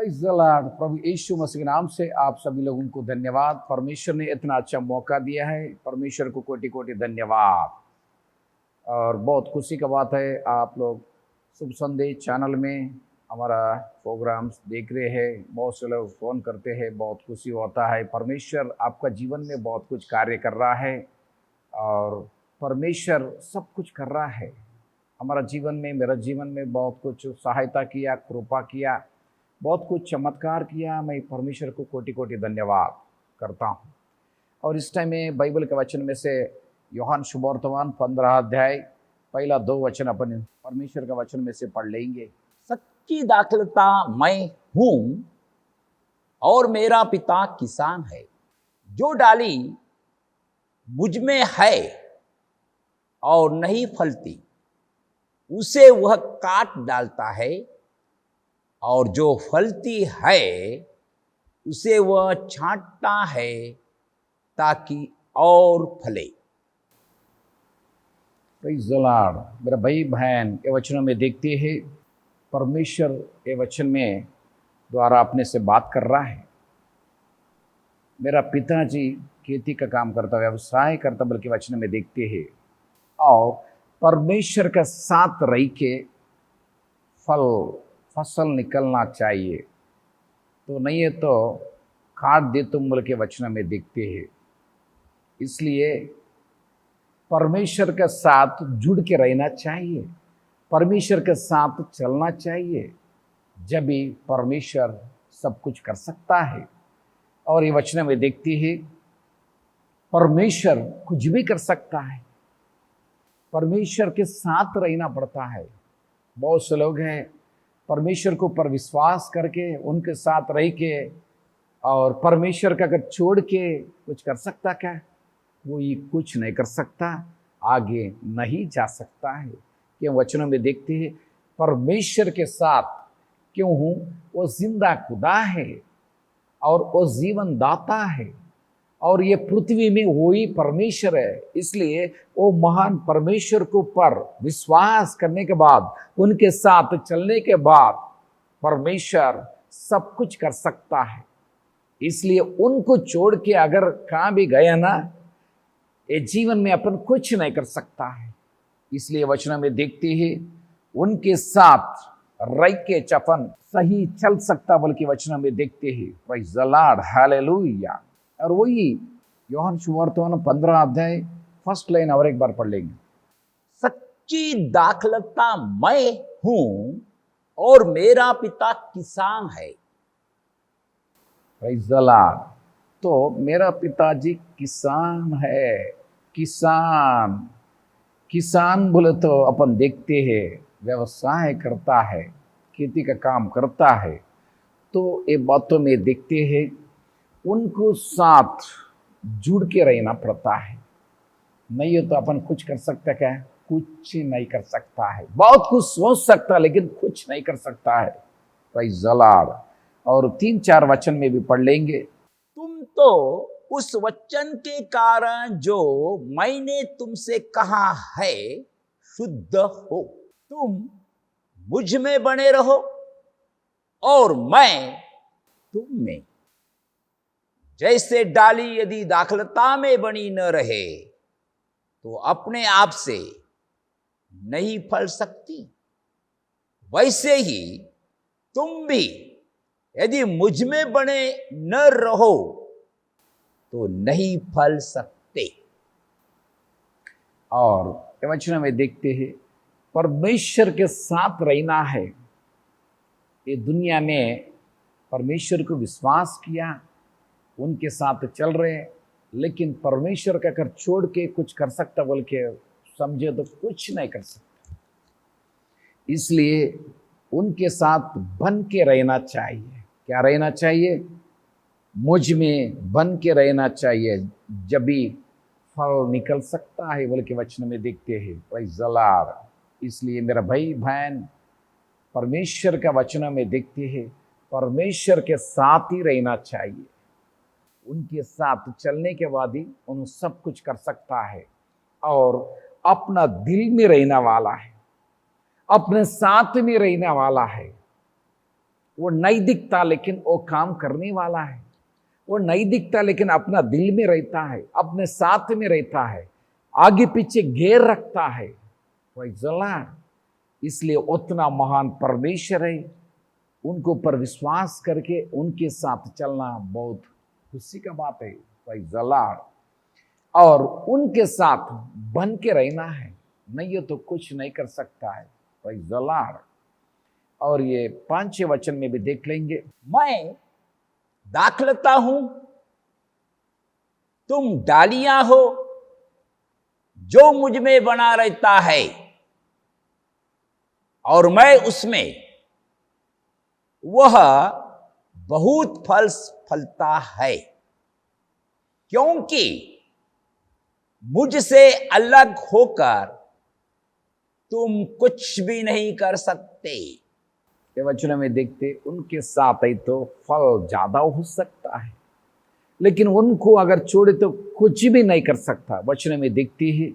Praise the Lord. प्रभु यीशु मसीह के नाम से आप सभी लोगों को धन्यवाद। परमेश्वर ने इतना अच्छा मौका दिया है, परमेश्वर को कोटि कोटि धन्यवाद। और बहुत खुशी का बात है, आप लोग शुभ संदेश चैनल में हमारा प्रोग्राम्स देख रहे हैं। बहुत से लोग फ़ोन करते हैं, बहुत खुशी होता है। परमेश्वर आपका जीवन में बहुत कुछ कार्य कर रहा है और परमेश्वर सब कुछ कर रहा है। हमारा जीवन में, मेरा जीवन में बहुत कुछ सहायता किया, कृपा किया, बहुत कुछ चमत्कार किया। मैं परमेश्वर को कोटि कोटि धन्यवाद करता हूँ। और इस टाइम में बाइबल के वचन में से यूहन्ना सुवर्तमान 15 अध्याय पहला 2 वचन अपन परमेश्वर का वचन में से पढ़ लेंगे। सच्ची दाखलता मैं हूँ और मेरा पिता किसान है। जो डाली मुझ में है और नहीं फलती, उसे वह काट डालता है, और जो फलती है उसे वह छांटता है ताकि और फले। Praise the Lord. मेरा भाई बहन ये वचनों में देखते हैं, परमेश्वर ये वचन में द्वारा अपने से बात कर रहा है। मेरा पिताजी खेती का काम करता, व्यवसाय करता, बल्कि वचन में देखते हैं। और परमेश्वर का साथ रह के फसल निकलना चाहिए, तो नहीं है तो काट दे तुम बोल के वचन में देखते हैं। इसलिए परमेश्वर के साथ जुड़ के रहना चाहिए, परमेश्वर के साथ चलना चाहिए, जब भी परमेश्वर सब कुछ कर सकता है। और ये वचन में देखते हैं, परमेश्वर कुछ भी कर सकता है, परमेश्वर के साथ रहना पड़ता है। बहुत से लोग हैं परमेश्वर को पर विश्वास करके उनके साथ रह के, और परमेश्वर का अगर छोड़ के कुछ कर सकता क्या? कोई कुछ नहीं कर सकता, आगे नहीं जा सकता है। क्यों? वचनों में देखते हैं परमेश्वर के साथ क्यों हूँ? वो जिंदा खुदा है और वो जीवन दाता है, और ये पृथ्वी में वही परमेश्वर है। इसलिए वो महान परमेश्वर को पर विश्वास करने के बाद, उनके साथ चलने के बाद परमेश्वर सब कुछ कर सकता है। इसलिए उनको छोड़ के अगर कहाँ भी गया ना, ये जीवन में अपन कुछ नहीं कर सकता है। इसलिए वचन में देखते हैं उनके साथ रह के चपन सही चल सकता, बल्कि वचन में देखते हैं। Praise the Lord, hallelujah. और वही यूहन्ना सुवर्तमान 15 अध्याय फर्स्ट लाइन और एक बार पढ़ लेंगे। सच्ची दाखलता मैं हूँ और मेरा पिता किसान है। Praise the Lord. तो मेरा पिताजी किसान है। किसान बोले तो अपन देखते हैं व्यवसाय करता है, खेती का काम करता है। तो ये बातों में देखते हैं उनको साथ जुड़ के रहना पड़ता है। नहीं हो तो अपन कुछ कर सकता क्या? कुछ नहीं कर सकता है। बहुत कुछ सोच सकता लेकिन कुछ नहीं कर सकता है। Praise the Lord. और 3-4 वचन में भी पढ़ लेंगे। तुम तो उस वचन के कारण जो मैंने तुमसे कहा है शुद्ध हो। तुम मुझ में बने रहो और मैं तुम में। जैसे डाली यदि दाखलता में बनी न रहे तो अपने आप से नहीं फल सकती, वैसे ही तुम भी यदि मुझ में बने न रहो तो नहीं फल सकते। और वचन में देखते हैं परमेश्वर के साथ रहना है। ये दुनिया में परमेश्वर को विश्वास किया, उनके साथ चल रहे, लेकिन परमेश्वर का अगर छोड़ के कुछ कर सकता बोल के समझे तो कुछ नहीं कर सकता। इसलिए उनके साथ बन के रहना चाहिए। क्या रहना चाहिए? मुझ में बन के रहना चाहिए, जब भी फल निकल सकता है बोल के वचन में देखते हैं। Praise the Lord. इसलिए मेरा भाई बहन परमेश्वर का वचन में देखते हैं, परमेश्वर के साथ ही रहना चाहिए। उनके साथ चलने के बाद ही उन सब कुछ कर सकता है। और अपना दिल में रहने वाला है, अपने साथ में रहने वाला है। वो नहीं दिखता लेकिन वो काम करने वाला है। वो नहीं दिखता लेकिन अपना दिल में रहता है, अपने साथ में रहता है, आगे पीछे घेर रखता है। Praise the Lord। इसलिए उतना महान परमेश्वर है, उनको पर विश्वास करके उनके साथ चलना बहुत खुशी का बात है। Praise the Lord। और उनके साथ बन के रहना है, नहीं तो कुछ नहीं कर सकता है। Praise the Lord। और ये 5वें वचन में भी देख लेंगे, मैं दाखलता हूं, तुम डालियां हो, जो मुझ में बना रहता है और मैं उसमें, वह बहुत फल फलता है, क्योंकि मुझसे अलग होकर तुम कुछ भी नहीं कर सकते। ये वचनों में देखते उनके साथ ही तो फल ज्यादा हो सकता है, लेकिन उनको अगर छोड़े तो कुछ भी नहीं कर सकता। वचनों में देखते ही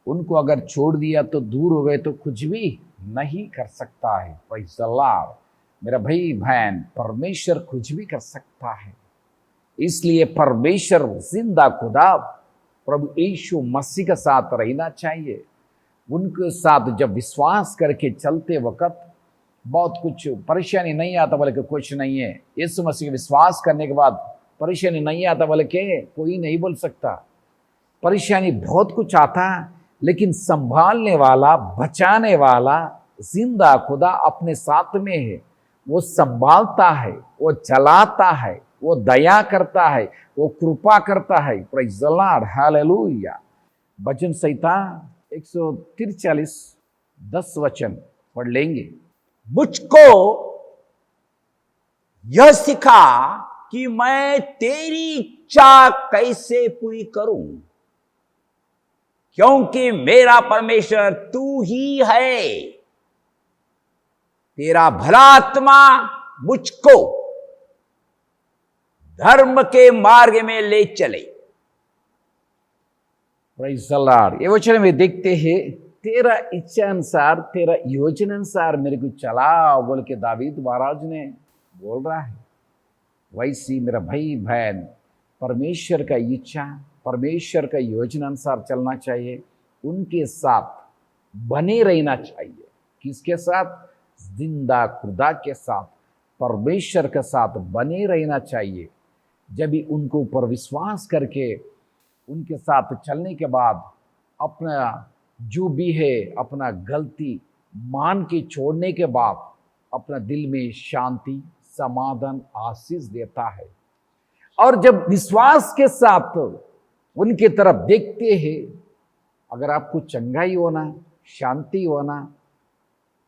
उनको अगर छोड़ दिया तो दूर हो गए तो कुछ भी नहीं कर सकता है। Praise the Lord। मेरा भाई बहन, परमेश्वर कुछ भी कर सकता है। इसलिए परमेश्वर जिंदा खुदा प्रभु यीशु मसीह के साथ रहना चाहिए। उनके साथ जब विश्वास करके चलते वक्त बहुत कुछ परेशानी नहीं आता, बोले कि कुछ नहीं है। यीशु मसीह विश्वास करने के बाद परेशानी नहीं आता, बोले कि कोई नहीं बोल सकता। परेशानी बहुत कुछ आता, लेकिन संभालने वाला, बचाने वाला जिंदा खुदा अपने साथ में है। वो संभालता है, वो चलाता है, वो दया करता है, वो कृपा करता है। Praise the Lord, hallelujah. Bhajan Sanhita 143 10 वचन पढ़ लेंगे। मुझको यह सिखा कि मैं तेरी इच्छा कैसे पूरी करूं, क्योंकि मेरा परमेश्वर तू ही है। तेरा भला आत्मा मुझको धर्म के मार्ग में ले चले। Praise the Lord. ये वचन में देखते हैं, तेरा इच्छा अनुसार, तेरा योजना अनुसार मेरे को चला बोल के दावीद महाराज ने बोल रहा है। वैसी मेरा भाई बहन, परमेश्वर का इच्छा, परमेश्वर का योजना अनुसार चलना चाहिए। उनके साथ बने रहना चाहिए। किसके साथ? जिंदा खुदा के साथ, परमेश्वर के साथ बने रहना चाहिए। जब भी उनको ऊपर विश्वास करके उनके साथ चलने के बाद अपना जो भी है, अपना गलती मान के छोड़ने के बाद अपना दिल में शांति, समाधान, आशीष देता है। और जब विश्वास के साथ उनके तरफ देखते हैं, अगर आपको चंगाई होना, शांति होना,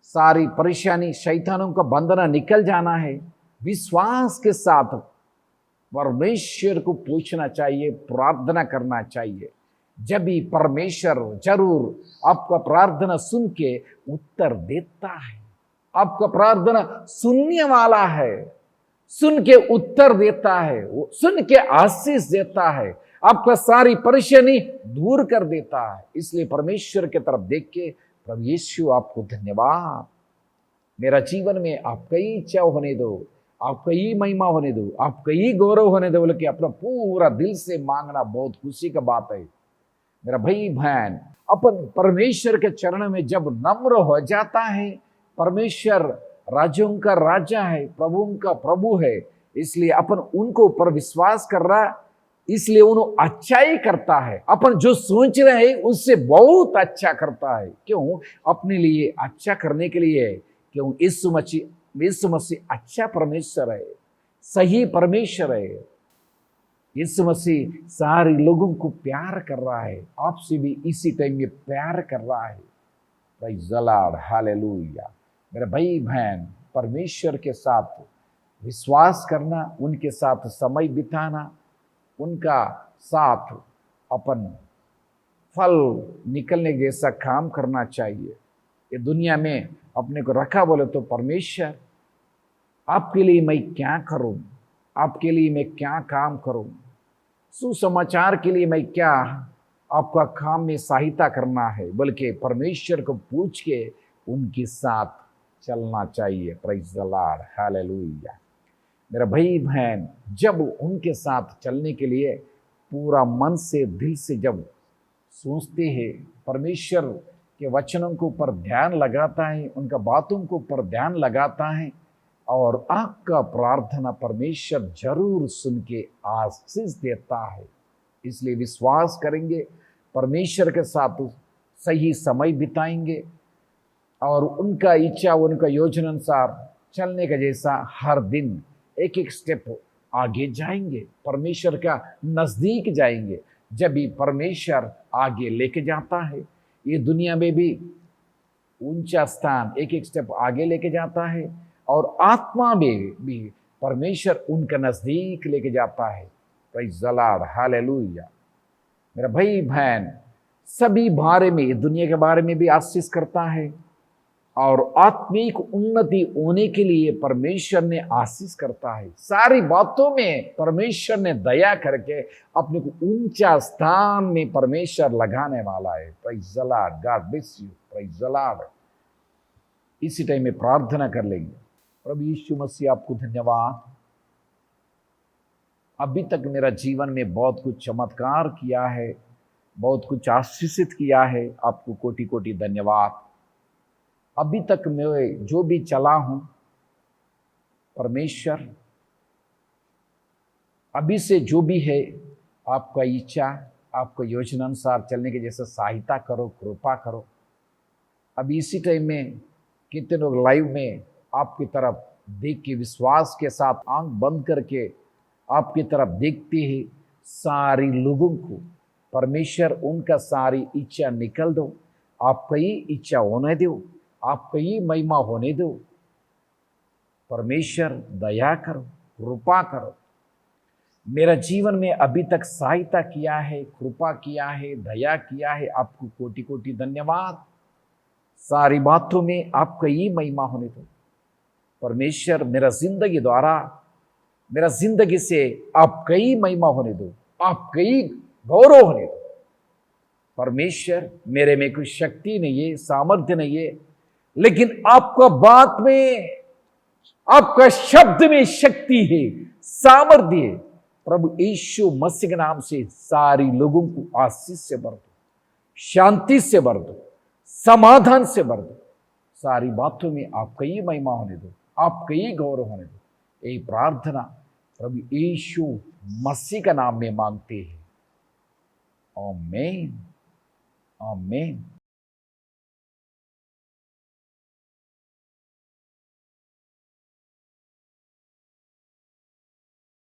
सारी परेशानी, शैतानों का बंधना निकल जाना है, विश्वास के साथ परमेश्वर को पूछना चाहिए, प्रार्थना करना चाहिए। जब भी परमेश्वर जरूर आपका प्रार्थना सुन के उत्तर देता है। आपका प्रार्थना सुनने वाला है, सुन के उत्तर देता है, वो सुन के आशीष देता है, आपका सारी परेशानी दूर कर देता है। इसलिए परमेश्वर की तरफ देख के, प्रभु यीशु आपको धन्यवाद, मेरा जीवन में आपका ही इच्छा होने दो, आपका ही महिमा होने दो, आपका ही गौरव होने दो बोल के अपना पूरा दिल से मांगना बहुत खुशी का बात है। मेरा भाई बहन, अपन परमेश्वर के चरण में जब नम्र हो जाता है, परमेश्वर राजों का राजा है, प्रभुओं का प्रभु है, इसलिए अपन उनको ऊपर विश्वास कर रहा, इसलिए उन्होंने अच्छा ही करता है। अपन जो सोच रहे हैं उससे बहुत अच्छा करता है। क्यों? अपने लिए अच्छा करने के लिए। क्यों? यीशु मसीह अच्छा परमेश्वर है, सही परमेश्वर है। यीशु मसीह सारे लोगों को प्यार कर रहा है, आपसे भी इसी टाइम में प्यार कर रहा है। Praise the Lord, hallelujah. मेरे भाई बहन, परमेश्वर के साथ विश्वास करना, उनके साथ समय बिताना, उनका साथ अपन फल निकलने जैसा काम करना चाहिए। ये दुनिया में अपने को रखा बोले तो परमेश्वर आपके लिए मैं क्या करूं, आपके लिए मैं क्या काम करूं, सुसमाचार के लिए मैं क्या आपका काम में सहायता करना है, बल्कि परमेश्वर को पूछ के उनके साथ चलना चाहिए। Praise the Lord, hallelujah. मेरा भाई बहन, जब उनके साथ चलने के लिए पूरा मन से दिल से जब सोचते हैं, परमेश्वर के वचनों के ऊपर ध्यान लगाता है, उनका बातों के ऊपर ध्यान लगाता है, और आपका प्रार्थना परमेश्वर जरूर सुन के आशीष देता है। इसलिए विश्वास करेंगे, परमेश्वर के साथ सही समय बिताएंगे और उनका इच्छा, उनका योजना अनुसार चलने का जैसा हर दिन एक एक स्टेप आगे जाएंगे, परमेश्वर का नज़दीक जाएंगे। जब भी परमेश्वर आगे लेके जाता है, ये दुनिया में भी ऊंचा स्थान एक एक स्टेप आगे लेके जाता है, और आत्मा में भी परमेश्वर उनका नज़दीक लेके जाता है। Praise the Lord, hallelujah. मेरा भाई बहन, सभी बारे में, दुनिया के बारे में भी आशीष करता है, और आत्मिक उन्नति होने के लिए परमेश्वर ने आशीष करता है। सारी बातों में परमेश्वर ने दया करके अपने को ऊंचा स्थान में परमेश्वर लगाने वाला है। Praise the Lord, God bless you. Praise the Lord. इसी टाइम में प्रार्थना कर लेंगे। प्रभु यीशु मसीह, आपको धन्यवाद। अभी तक मेरा जीवन में बहुत कुछ चमत्कार किया है, बहुत कुछ आशीषित किया है। आपको कोटि कोटि धन्यवाद। अभी तक मैं जो भी चला हूं, परमेश्वर अभी से जो भी है, आपका इच्छा, आपका योजना अनुसार चलने के जैसे सहायता करो, कृपा करो। अभी इसी टाइम में कितने लोग लाइव में आपकी तरफ देख के विश्वास के साथ आंख बंद करके आपकी तरफ देखते हैं। सारी लोगों को परमेश्वर उनका सारी इच्छा निकल दो, आपका ही इच्छा होने दो, आपका ही महिमा होने दो। परमेश्वर दया करो, कृपा करो। मेरा जीवन में अभी तक सहायता किया है, कृपा किया है, दया किया है, आपको कोटि कोटि धन्यवाद। सारी बातों में आपका ही महिमा होने दो। परमेश्वर, मेरा जिंदगी द्वारा, मेरा जिंदगी से आपका ही महिमा होने दो, आपका ही गौरव होने दो। परमेश्वर, मेरे में कोई शक्ति नहीं है, सामर्थ्य नहीं है, लेकिन आपका बात में, आपका शब्द में शक्ति है, सामर्थ्य है। प्रभु यीशु मसीह के नाम से सारी लोगों को आशीष से भर दो, शांति से भर दो, समाधान से भर दो। सारी बातों में आपका ही महिमा होने दो, आपका ही गौरव होने दो। यही प्रार्थना प्रभु यीशु मसीह का नाम में मांगते हैं। आमीन, आमीन।